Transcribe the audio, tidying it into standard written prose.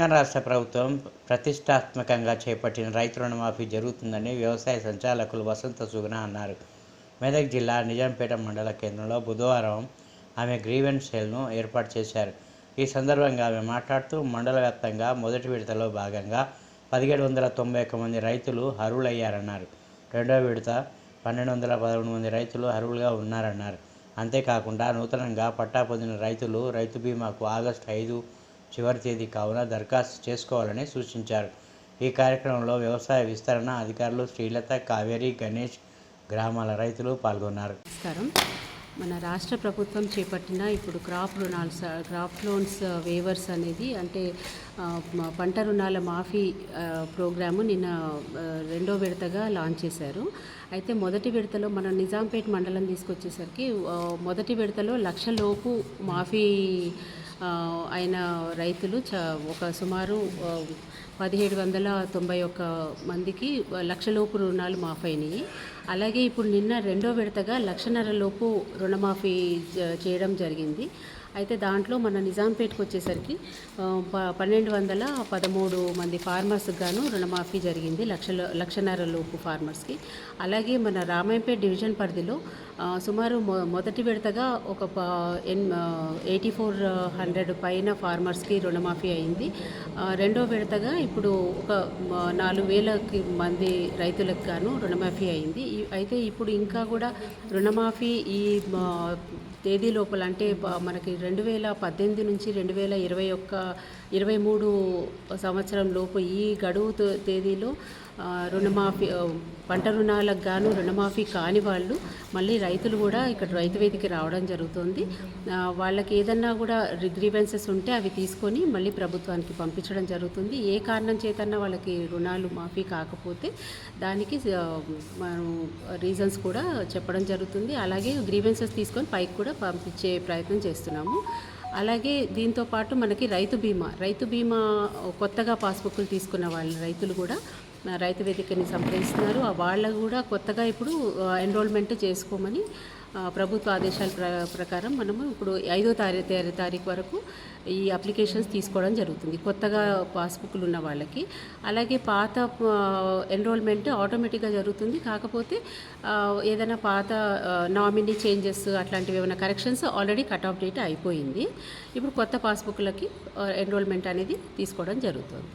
తెలంగాణ రాష్ట్ర ప్రభుత్వం ప్రతిష్టాత్మకంగా చేపట్టిన రైతు రుణమాఫీ జరుగుతుందని వ్యవసాయ సంచాలకులు వసంత సుగుణ అన్నారు. మెదక్ జిల్లా నిజాంపేట మండల కేంద్రంలో బుధవారం ఆమె గ్రీవెన్స్ సెల్ను ఏర్పాటు చేశారు. ఈ సందర్భంగా ఆమె మాట్లాడుతూ మండల వ్యాప్తంగా మొదటి విడతలో భాగంగా 1791 మంది రైతులు అర్హులయ్యారన్నారు. రెండో విడత 1211 మంది రైతులు అర్హులుగా ఉన్నారన్నారు. అంతేకాకుండా నూతనంగా పట్టా పొందిన రైతులు రైతు బీమాకు ఆగస్టు 5 చివరి తేదీ కావున దరఖాస్తు చేసుకోవాలని సూచించారు. ఈ కార్యక్రమంలో వ్యవసాయ విస్తరణ అధికారులు శ్రీలత, కావేరి, గణేష్, గ్రామాల రైతులు పాల్గొన్నారు. నమస్కారం. మన రాష్ట్ర ప్రభుత్వం చేపట్టిన ఇప్పుడు క్రాప్ లోన్స్ వేవర్స్ అనేది అంటే పంట రుణాల మాఫీ ప్రోగ్రాము నిన్న రెండో విడతగా లాంచ్ చేశారు. అయితే మొదటి విడతలో మన నిజాంపేట్ మండలం తీసుకొచ్చేసరికి మొదటి విడతలో 1,00,000 లోపు మాఫీ అయిన రైతులు ఒక సుమారు 1,791 మందికి 1,00,000 లోపు రుణాలు మాఫైనాయి. అలాగే ఇప్పుడు నిన్న రెండో విడతగా 1,50,000 లోపు రుణమాఫీ చేయడం జరిగింది. అయితే దాంట్లో మన నిజాంపేట్కి వచ్చేసరికి 1,213 మంది ఫార్మర్స్కి గాను రుణమాఫీ జరిగింది, 1,50,000 లోపు ఫార్మర్స్కి. అలాగే మన రామాయంపేట్ డివిజన్ పరిధిలో సుమారు మొదటి విడతగా ఒక 8,400 పైన ఫార్మర్స్కి రుణమాఫీ అయింది. రెండో విడతగా ఇప్పుడు ఒక 4,000 మంది రైతులకు గాను రుణమాఫీ అయింది. అయితే ఇప్పుడు ఇంకా కూడా రుణమాఫీ ఈ తేదీ లోపల అంటే మనకి 2018 నుంచి 2023 సంవత్సరం లోపు ఈ గడువు తేదీలో రుణమాఫీ పంట రుణాలకు గాను రుణమాఫీ కాని వాళ్ళు మళ్ళీ రైతులు కూడా ఇక్కడ రైతు వేదికకి రావడం జరుగుతుంది. వాళ్ళకి ఏదన్నా కూడా గ్రీవెన్సెస్ ఉంటే అవి తీసుకొని మళ్ళీ ప్రభుత్వానికి పంపించడం జరుగుతుంది. ఏ కారణం చేతన్నా వాళ్ళకి రుణాలు మాఫీ కాకపోతే దానికి మనం రీజన్స్ కూడా చెప్పడం జరుగుతుంది. అలాగే గ్రీవెన్సెస్ తీసుకొని పైకి కూడా పంపించే ప్రయత్నం చేస్తున్నాము. అలాగే దీంతోపాటు మనకి రైతు బీమా కొత్తగా పాస్బుక్లు తీసుకున్న వాళ్ళ రైతులు కూడా రైతు వేదికని సంప్రదిస్తున్నారు. వాళ్ళకు కూడా కొత్తగా ఇప్పుడు ఎన్రోల్మెంట్ చేసుకోమని ప్రభుత్వ ఆదేశాల ప్రకారం మనము ఇప్పుడు 5వ తారీఖు వరకు ఈ అప్లికేషన్స్ తీసుకోవడం జరుగుతుంది కొత్తగా పాస్బుక్లు ఉన్న వాళ్ళకి. అలాగే పాత ఎన్రోల్మెంట్ ఆటోమేటిక్గా జరుగుతుంది. కాకపోతే ఏదైనా పాత నామినీ చేంజెస్ అట్లాంటివి ఏమైనా corrections already cut off date అయిపోయింది. ఇప్పుడు కొత్త పాస్బుక్లకి ఎన్రోల్మెంట్ అనేది తీసుకోవడం జరుగుతుంది.